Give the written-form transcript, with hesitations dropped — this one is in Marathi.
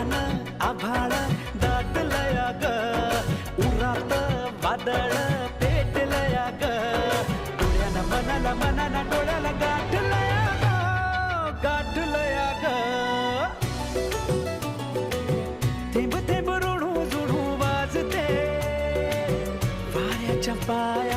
वेगानं आभाळ दाटलया ग, उरात वादळ पेटलया ग, डोळ्यानं मनाला मनाला डोळ्याला गाठलया ग, गाठलया ग. थेंब थेंब ऋणू जुणू वाजते वाऱ्याच्या पाया